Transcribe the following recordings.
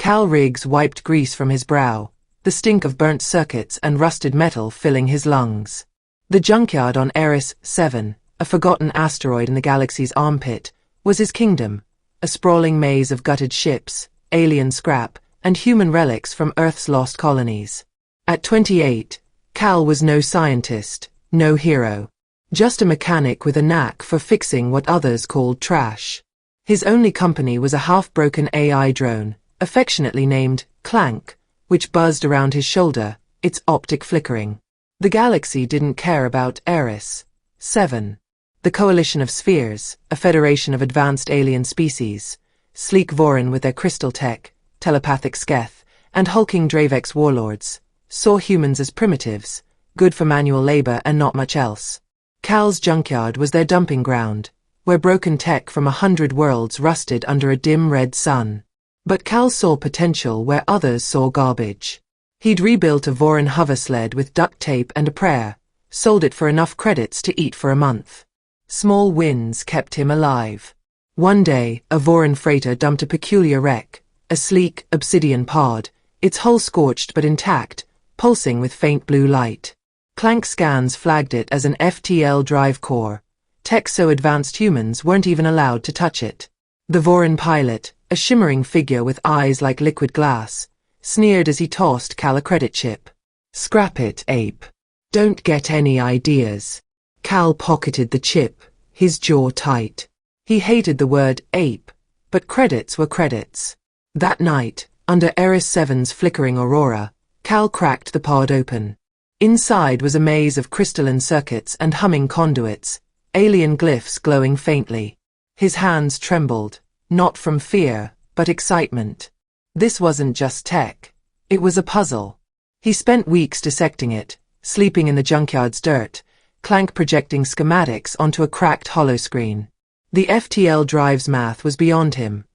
Cal Riggs wiped grease from his brow, the stink of burnt circuits and rusted metal filling his lungs. The junkyard on Eris 7, a forgotten asteroid in the galaxy's armpit, was his kingdom, a sprawling maze of gutted ships, alien scrap, and human relics from Earth's lost colonies. At 28, Cal was no scientist, no hero. Just a mechanic with a knack for fixing what others called trash. His only company was a half-broken AI drone, affectionately named Clank, which buzzed around his shoulder, its optic flickering. The galaxy didn't care about Eris 7. The coalition of spheres, a federation of advanced alien species, sleek Vorin with their crystal tech, telepathic Sketh, and hulking Dravex warlords, saw humans as primitives, good for manual labor and not much else. Cal's junkyard was their dumping ground, where broken tech from 100 worlds rusted under a dim red sun. But Cal saw potential where others saw garbage. He'd rebuilt a Vorin hover sled with duct tape and a prayer, sold it for enough credits to eat for a month. Small wins kept him alive. One day, a Vorin freighter dumped a peculiar wreck, a sleek, obsidian pod, its hull scorched but intact, pulsing with faint blue light. Clank scans flagged it as an FTL drive core. Tech so advanced humans weren't even allowed to touch it. The Vorin pilot, a shimmering figure with eyes like liquid glass, sneered as he tossed Cal a credit chip. "Scrap it, ape. Don't get any ideas." Cal pocketed the chip, his jaw tight. He hated the word ape, but credits were credits. That night, under Eris 7's flickering aurora, Cal cracked the pod open. Inside was a maze of crystalline circuits and humming conduits, alien glyphs glowing faintly. His hands trembled, not from fear, but excitement. This wasn't just tech. It was a puzzle. He spent weeks dissecting it, sleeping in the junkyard's dirt, Clank projecting schematics onto a cracked holoscreen. The FTL drive's math was beyond him.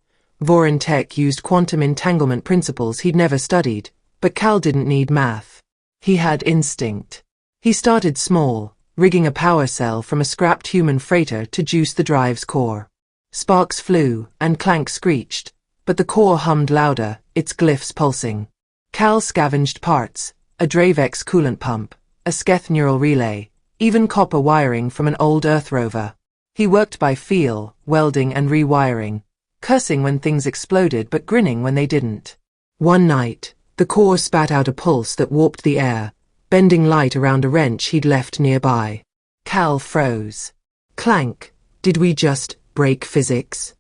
Vorin tech used quantum entanglement principles he'd never studied, but Cal didn't need math. He had instinct. He started small, rigging a power cell from a scrapped human freighter to juice the drive's core. Sparks flew, and Clank screeched, but the core hummed louder, its glyphs pulsing. Cal scavenged parts, a Dravex coolant pump, a Sketh neural relay, even copper wiring from an old Earth rover. He worked by feel, welding and rewiring, cursing when things exploded but grinning when they didn't. One night, the core spat out a pulse that warped the air, bending light around a wrench he'd left nearby. Cal froze. "Clank, did we just break physics?"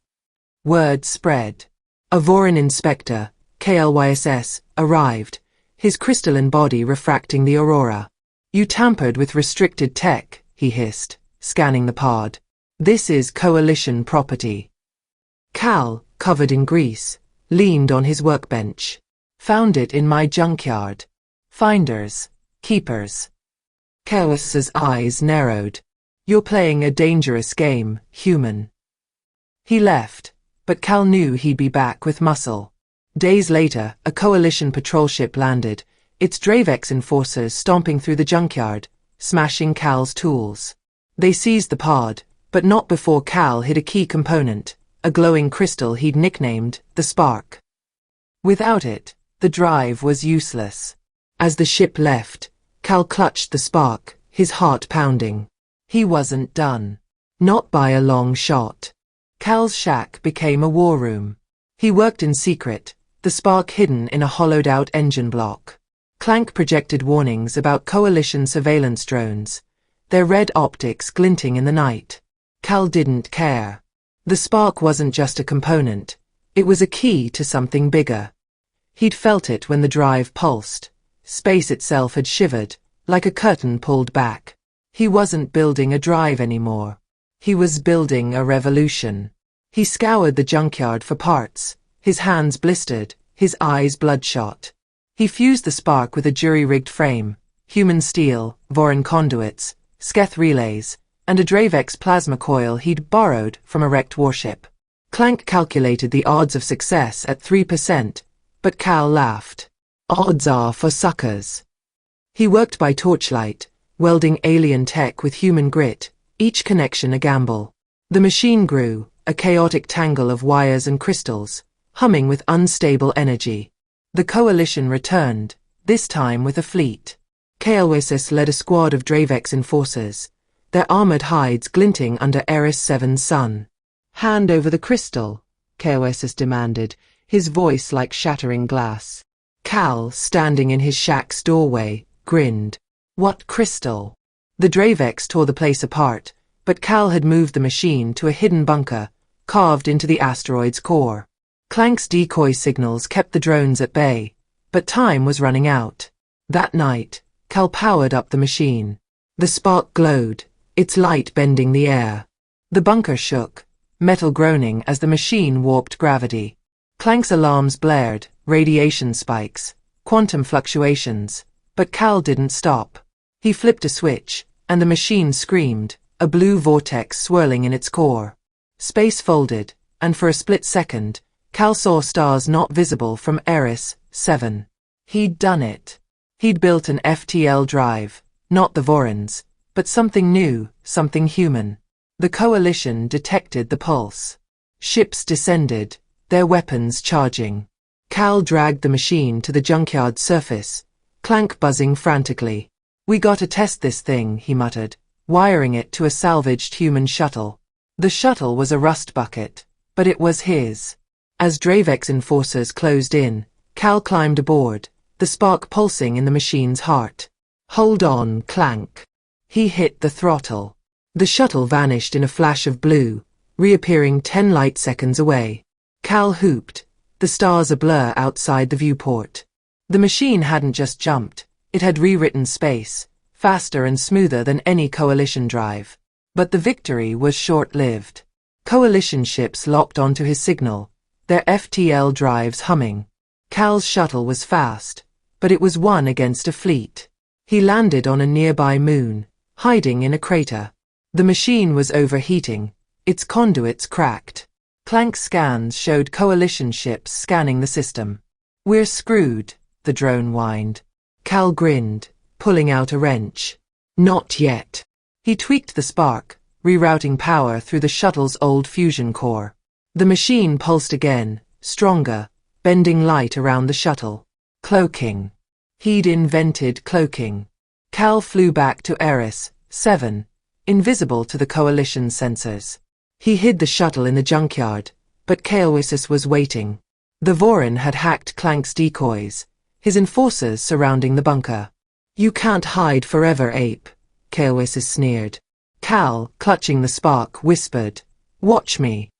Word spread. A Vorin inspector, KLYSS, arrived, his crystalline body refracting the aurora. "You tampered with restricted tech," he hissed, scanning the pod. "This is Coalition property." Cal, covered in grease, leaned on his workbench. "Found it in my junkyard. Finders, keepers." KLYSS's eyes narrowed. "You're playing a dangerous game, human." He left, but Cal knew he'd be back with muscle. Days later, a Coalition patrol ship landed, its Dravex enforcers stomping through the junkyard, smashing Cal's tools. They seized the pod, but not before Cal hid a key component, a glowing crystal he'd nicknamed the Spark. Without it, the drive was useless. As the ship left, Cal clutched the Spark, his heart pounding. He wasn't done. Not by a long shot. Cal's shack became a war room. He worked in secret, the Spark hidden in a hollowed-out engine block. Clank projected warnings about Coalition surveillance drones, their red optics glinting in the night. Cal didn't care. The Spark wasn't just a component, it was a key to something bigger. He'd felt it when the drive pulsed. Space itself had shivered, like a curtain pulled back. He wasn't building a drive anymore. He was building a revolution. He scoured the junkyard for parts, his hands blistered, his eyes bloodshot. He fused the Spark with a jury-rigged frame, human steel, Vorin conduits, Sketh relays, and a Dravex plasma coil he'd borrowed from a wrecked warship. Clank calculated the odds of success at 3%, but Cal laughed. "Odds are for suckers." He worked by torchlight, welding alien tech with human grit, each connection a gamble. The machine grew, a chaotic tangle of wires and crystals, humming with unstable energy. The coalition returned, this time with a fleet. Kaalwesis led a squad of Dravex enforcers, their armored hides glinting under Eris 7's sun. "Hand over the crystal," Kaalwesis demanded, his voice like shattering glass. Cal, standing in his shack's doorway, grinned. "What crystal?" The Dravex tore the place apart, but Cal had moved the machine to a hidden bunker, carved into the asteroid's core. Clank's decoy signals kept the drones at bay, but time was running out. That night, Cal powered up the machine. The spark glowed, its light bending the air. The bunker shook, metal groaning as the machine warped gravity. Clank's alarms blared, radiation spikes, quantum fluctuations, but Cal didn't stop. He flipped a switch, and the machine screamed, a blue vortex swirling in its core. Space folded, and for a split second, Cal saw stars not visible from Eris 7. He'd done it. He'd built an FTL drive, not the Vorens, but something new, something human. The coalition detected the pulse. Ships descended, their weapons charging. Cal dragged the machine to the junkyard surface, Clank buzzing frantically. "We gotta test this thing," he muttered, wiring it to a salvaged human shuttle. The shuttle was a rust bucket, but it was his. As Dravex enforcers closed in, Cal climbed aboard, the spark pulsing in the machine's heart. "Hold on, Clank." He hit the throttle. The shuttle vanished in a flash of blue, reappearing 10 light seconds away. Cal whooped, the stars a blur outside the viewport. The machine hadn't just jumped, it had rewritten space, faster and smoother than any coalition drive. But the victory was short-lived. Coalition ships locked onto his signal, their FTL drives humming. Cal's shuttle was fast, but it was one against a fleet. He landed on a nearby moon, hiding in a crater. The machine was overheating, its conduits cracked. Clank's scans showed coalition ships scanning the system. "We're screwed," the drone whined. Cal grinned, pulling out a wrench. "Not yet." He tweaked the spark, rerouting power through the shuttle's old fusion core. The machine pulsed again, stronger, bending light around the shuttle. Cloaking. He'd invented cloaking. Cal flew back to Eris 7, invisible to the coalition sensors. He hid the shuttle in the junkyard, but Kaalwesis was waiting. The Voren had hacked Clank's decoys, his enforcers surrounding the bunker. "You can't hide forever, ape," Kaalwesis sneered. Cal, clutching the spark, whispered, "Watch me."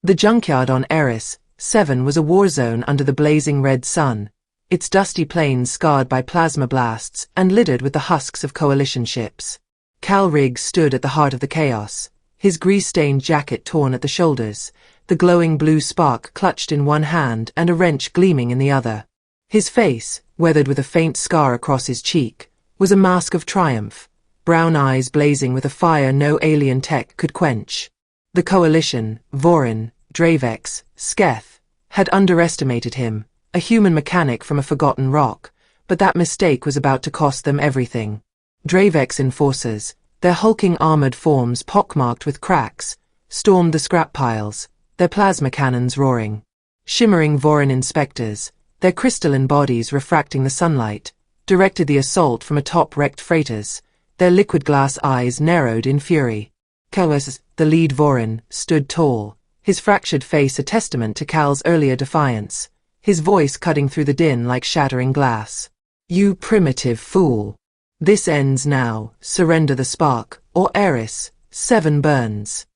The junkyard on Eris 7 was a war zone under the blazing red sun, its dusty plains scarred by plasma blasts and littered with the husks of coalition ships. Cal Riggs stood at the heart of the chaos, his grease-stained jacket torn at the shoulders, the glowing blue spark clutched in one hand and a wrench gleaming in the other. His face, weathered with a faint scar across his cheek, was a mask of triumph, brown eyes blazing with a fire no alien tech could quench. The coalition, Voren, Dravex, Sketh, had underestimated him, a human mechanic from a forgotten rock, but that mistake was about to cost them everything. Dravex enforcers, their hulking armored forms pockmarked with cracks, stormed the scrap piles, their plasma cannons roaring. Shimmering Voren inspectors, their crystalline bodies refracting the sunlight, directed the assault from atop wrecked freighters, their liquid glass eyes narrowed in fury. Kaalwesis, the lead Voren, stood tall, his fractured face a testament to Cal's earlier defiance, his voice cutting through the din like shattering glass. "You primitive fool. This ends now, surrender the spark, or Eris 7 burns."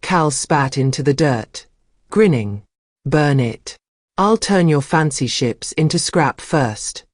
Cal spat into the dirt, grinning. "Burn it. I'll turn your fancy ships into scrap first."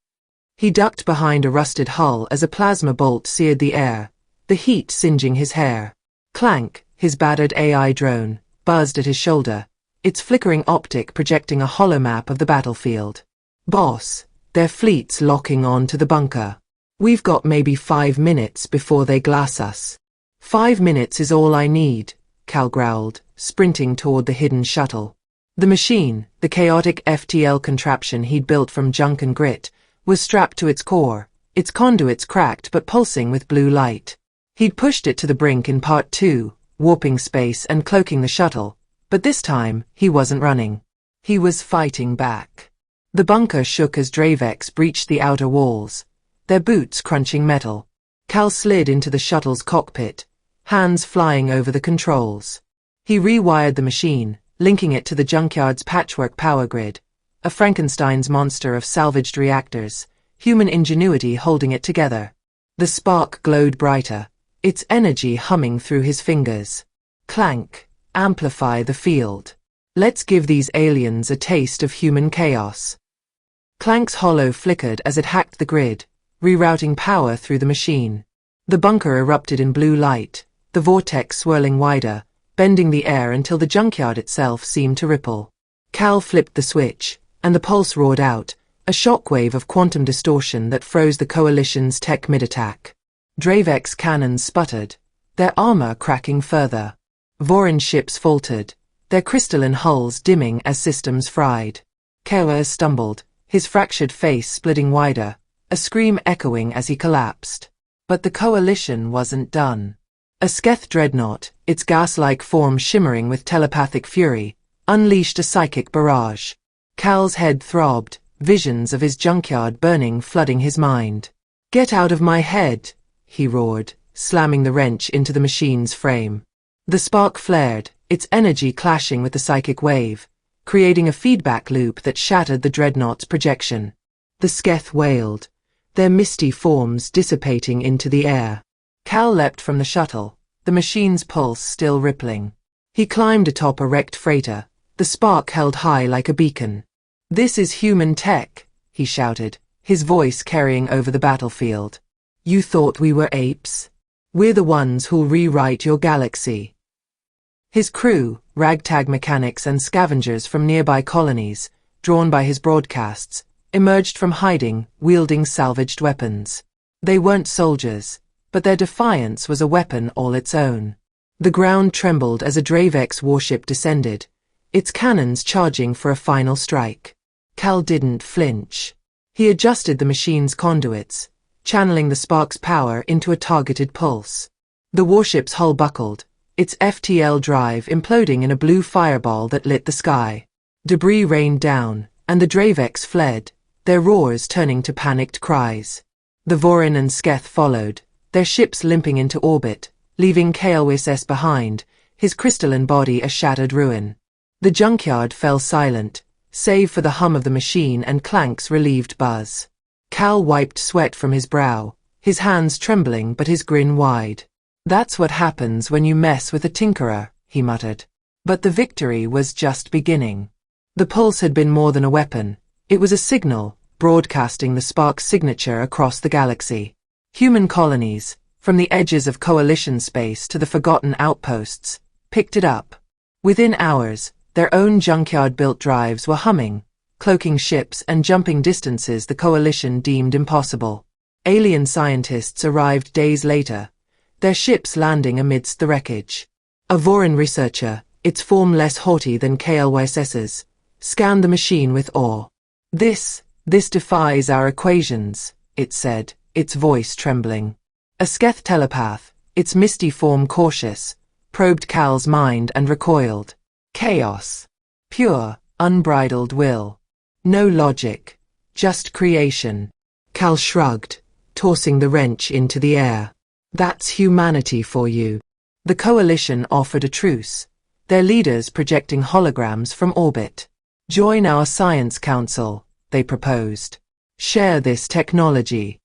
He ducked behind a rusted hull as a plasma bolt seared the air, the heat singeing his hair. Clank, his battered AI drone, buzzed at his shoulder, its flickering optic projecting a hollow map of the battlefield. "Boss, their fleet's locking on to the bunker. We've got maybe 5 minutes before they glass us." "5 minutes is all I need," Cal growled, sprinting toward the hidden shuttle. The machine, the chaotic FTL contraption he'd built from junk and grit, was strapped to its core, its conduits cracked but pulsing with blue light. He'd pushed it to the brink in part 2, warping space and cloaking the shuttle, but this time, he wasn't running. He was fighting back. The bunker shook as Dravex breached the outer walls, their boots crunching metal. Cal slid into the shuttle's cockpit, hands flying over the controls. He rewired the machine, linking it to the junkyard's patchwork power grid, a Frankenstein's monster of salvaged reactors, human ingenuity holding it together. The spark glowed brighter, its energy humming through his fingers. Clank, amplify the field. Let's give these aliens a taste of human chaos. Clank's hollow flickered as it hacked the grid, rerouting power through the machine. The bunker erupted in blue light, the vortex swirling wider, bending the air until the junkyard itself seemed to ripple. Cal flipped the switch, and the pulse roared out, a shockwave of quantum distortion that froze the Coalition's tech mid-attack. Dravex cannons sputtered, their armor cracking further. Vorin ships faltered, their crystalline hulls dimming as systems fried. Kairos stumbled, his fractured face splitting wider, a scream echoing as he collapsed. But the Coalition wasn't done. A Sketh dreadnought, its gas-like form shimmering with telepathic fury, unleashed a psychic barrage. Cal's head throbbed, visions of his junkyard burning flooding his mind. "Get out of my head," he roared, slamming the wrench into the machine's frame. The spark flared, its energy clashing with the psychic wave, creating a feedback loop that shattered the dreadnought's projection. The Sketh wailed, their misty forms dissipating into the air. Cal leapt from the shuttle, the machine's pulse still rippling. He climbed atop a wrecked freighter, the spark held high like a beacon. "This is human tech," he shouted, his voice carrying over the battlefield. "You thought we were apes? We're the ones who'll rewrite your galaxy." His crew, ragtag mechanics and scavengers from nearby colonies, drawn by his broadcasts, emerged from hiding, wielding salvaged weapons. They weren't soldiers, but their defiance was a weapon all its own. The ground trembled as a Dravex warship descended, its cannons charging for a final strike. Cal didn't flinch. He adjusted the machine's conduits, channeling the spark's power into a targeted pulse. The warship's hull buckled, its FTL drive imploding in a blue fireball that lit the sky. Debris rained down, and the Dravex fled, their roars turning to panicked cries. The Vorin and Sketh followed, their ships limping into orbit, leaving Kael'Wis behind, his crystalline body a shattered ruin. The junkyard fell silent, save for the hum of the machine and Clank's relieved buzz. Cal wiped sweat from his brow, his hands trembling but his grin wide. "That's what happens when you mess with a tinkerer," he muttered. But the victory was just beginning. The pulse had been more than a weapon. It was a signal, broadcasting the spark's signature across the galaxy. Human colonies, from the edges of Coalition space to the forgotten outposts, picked it up. Within hours, their own junkyard-built drives were humming, cloaking ships and jumping distances the Coalition deemed impossible. Alien scientists arrived days later, their ships landing amidst the wreckage. A Vorin researcher, its form less haughty than Kael'Wis's, scanned the machine with awe. This defies our equations," it said, its voice trembling. A Sketh telepath, its misty form cautious, probed Cal's mind and recoiled. Chaos. Pure, unbridled will. No logic. Just creation. Cal shrugged, tossing the wrench into the air. "That's humanity for you." The Coalition offered a truce, their leaders projecting holograms from orbit. "Join our science council," they proposed. "Share this technology."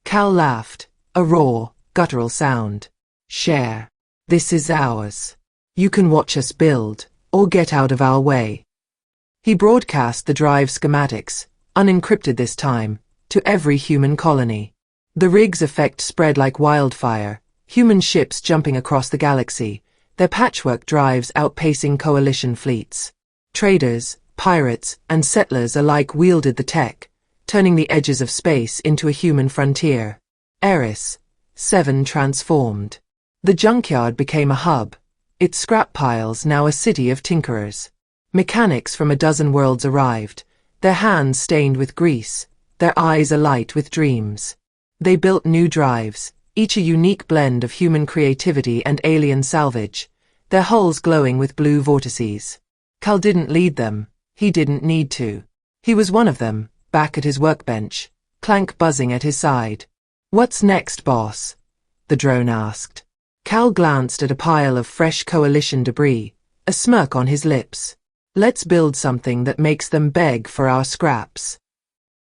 Cal laughed, a raw, guttural sound. "Share. This is ours. You can watch us build, or get out of our way." He broadcast the drive schematics, unencrypted this time, to every human colony. The rig's effect spread like wildfire, human ships jumping across the galaxy, their patchwork drives outpacing Coalition fleets. Traders, pirates, and settlers alike wielded the tech, turning the edges of space into a human frontier. Eris, 7 transformed. The junkyard became a hub, its scrap piles now a city of tinkerers. Mechanics from a dozen worlds arrived, their hands stained with grease, their eyes alight with dreams. They built new drives, each a unique blend of human creativity and alien salvage, their hulls glowing with blue vortices. Cal didn't lead them, He didn't need to. He was one of them, back at his workbench, Clank buzzing at his side. "What's next, boss?" the drone asked. Cal glanced at a pile of fresh coalition debris, a smirk on his lips. "Let's build something that makes them beg for our scraps."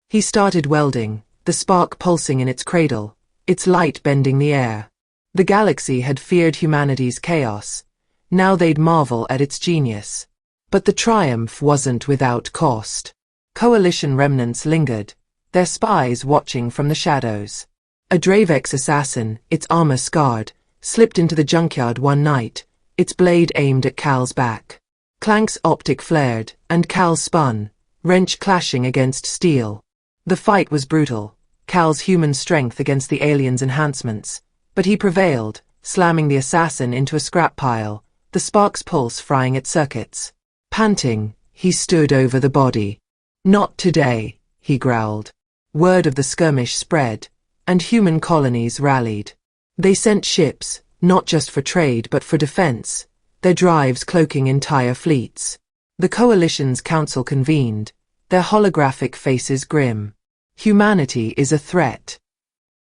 He started welding, the spark pulsing in its cradle, its light bending the air. The galaxy had feared humanity's chaos. Now they'd marvel at its genius. But the triumph wasn't without cost. Coalition remnants lingered, their spies watching from the shadows. A Dravex assassin, its armor scarred, slipped into the junkyard one night, its blade aimed at Cal's back. Clank's optic flared, and Cal spun, wrench clashing against steel. The fight was brutal, Cal's human strength against the alien's enhancements, but he prevailed, slamming the assassin into a scrap pile, the spark's pulse frying its circuits. Panting, he stood over the body. "Not today," he growled. Word of the skirmish spread, and human colonies rallied. They sent ships, not just for trade but for defense, their drives cloaking entire fleets. The Coalition's council convened, their holographic faces grim. "Humanity is a threat,"